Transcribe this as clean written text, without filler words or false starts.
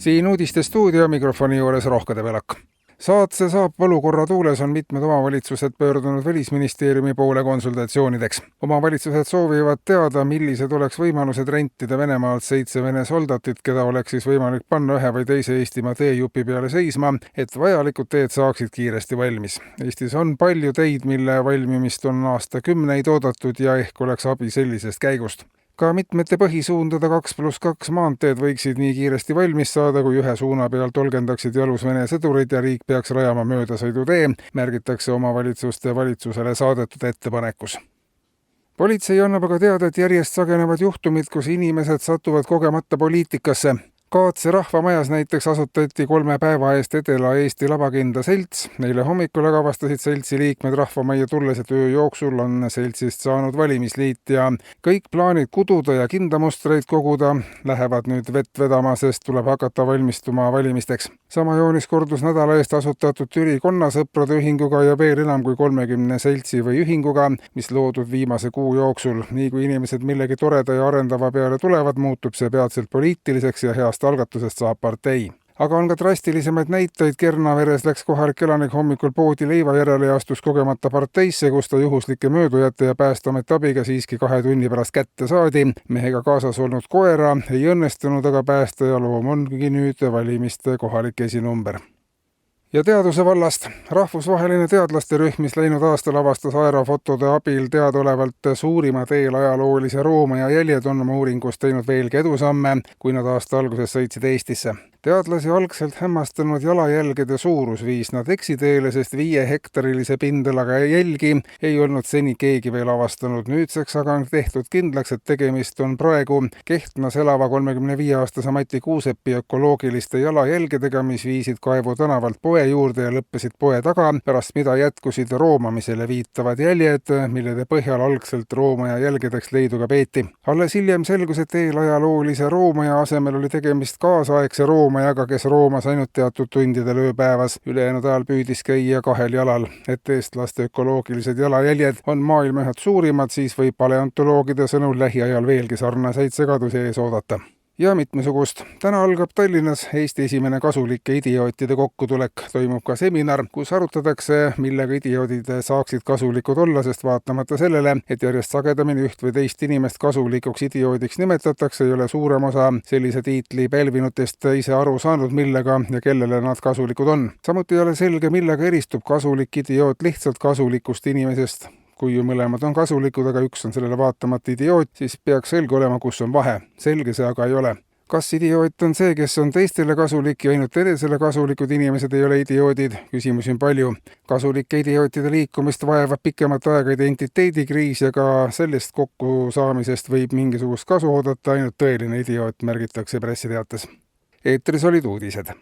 Siin uudistestuudio mikrofoni juures Rohke Debelak. Saatse saab olukorra tuules on mitmed omavalitsused pöördunud Välisministeeriumi poole konsultatsioonideks. Omavalitsused soovivad teada, millised oleks võimalused rentida Venemaalt 7 Vene soldatit, keda oleks siis võimalik panna ühe või teise Eestimaa teejupi peale seisma, et vajalikud teed saaksid kiiresti valmis. Eestis on palju teid, mille valmimist on aastakümneid oodatud ja ehk oleks abi sellisest käigust. Ka mitmete põhisuundade 2+2 maanteed võiksid nii kiiresti valmis saada, kui ühe suuna peal tolgendaksid jalus Vene sõdurid ja riik peaks rajama möödasõidutee, märgitakse omavalitsuste valitsusele saadetud ettepanekus. Politsei annab aga teada, et järjest sagenevad juhtumid, kus inimesed satuvad kogemata poliitikasse. Kaatse rahvamajas näiteks asutati 3 päeva eest Edela-Eesti Labakindla selts. Neile hommikul aga avastasid seltsi liikmed rahvamajja tulles, et öö jooksul on seltsist saanud valimisliit ja kõik plaanid kududa ja kindamustreid koguda lähevad nüüd vett vedama, sest tuleb hakata valmistuma valimisteks. Sama joonis kordus nädala eest asutatud Türi konnasõprade ühinguga ja veel enam kui 30 seltsi või ühinguga, mis loodud viimase kuu jooksul. Nii kui inimesed millegi toreda ja arendava peale tulevad, muutub see peatselt poliitiliseks ja heast algatusest saab partei. Aga on ka drastilisemaid näiteid. Kernaveres läks kohalik elanik hommikul poodi leiva järele ja astus kogemata parteisse, kus ta juhuslike möödujate ja Päästeameti abiga siiski 2 tunni pärast kätte saadi. Mehega kaasas olnud koera ei õnnestunud, aga päästja loom ongi nüüd valimiste kohalik esinumber. Ja teaduse vallast. Rahvusvaheline teadlaste rühm, mis läinud aastal avastas aerofotode abil teadaolevalt suurimad eelajaloolise Roomaja jäljed, on oma uuringus teinud veelgi edusamme, kui nad aasta alguses sõitsid Eestisse. Teadlasi algselt hämmastanud jalajälgede suurus viis nad eksiteele, sest 5-hektarilise pindalaga jälgi ei olnud seni keegi veel avastanud. Nüüdseks aga on tehtud kindlaks, et tegemist on praegu Kehtnas elava 35-aastase Mati Kuusepi ökoloogiliste jalajälgedega, mis viisid Kaevu tänavalt poe juurde ja lõppesid poe taga, pärast mida jätkusid roomamisele viitavad jäljed, millede põhjal algselt Roomaja jälgedeks leiduga peeti. Alles hiljem selgus, et eelajaloolise Roomaja asemel oli tegemist kaasaegse Roomajaga, kes roomas ainult teatud tundidel ööpäevas. Ülejäänud ajal püüdis käia 2 jalal. Et eestlaste ökoloogilised jalajäljed on maailma ühed suurimad, siis võib paleontoloogide sõnul lähiajal veelgi sarnaseid segadusi ees oodata. Ja mitmesugust. Täna algab Tallinnas Eesti esimene kasulike idiootide kokkutulek. Toimub ka seminar, kus arutatakse, millega idioodid saaksid kasulikud olla, sest vaatamata sellele, et järjest sagedamini üht või teist inimest kasulikuks idioodiks nimetatakse, ei ole suurem osa sellise tiitli pälvinutest ise aru saanud, millega ja kellele nad kasulikud on. Samuti ei ole selge, millega eristub kasulik idioot lihtsalt kasulikust inimesest. Kui ju mõlemad on kasulikud, aga üks on sellele vaatamata idioot, siis peaks selge olema, kus on vahe. Selge see aga ei ole. Kas idioot on see, kes on teistele kasulik ja ainult enesele kasulikud inimesed ei ole idioodid? Küsimusi on palju. Kasulike idiootide liikumist vaevab pikemat aega identiteedikriis ja ka sellest kokkusaamisest võib mingisugust kasu oodata, ainult tõeline idioot, märgitakse pressiteates. Eetris olid uudised.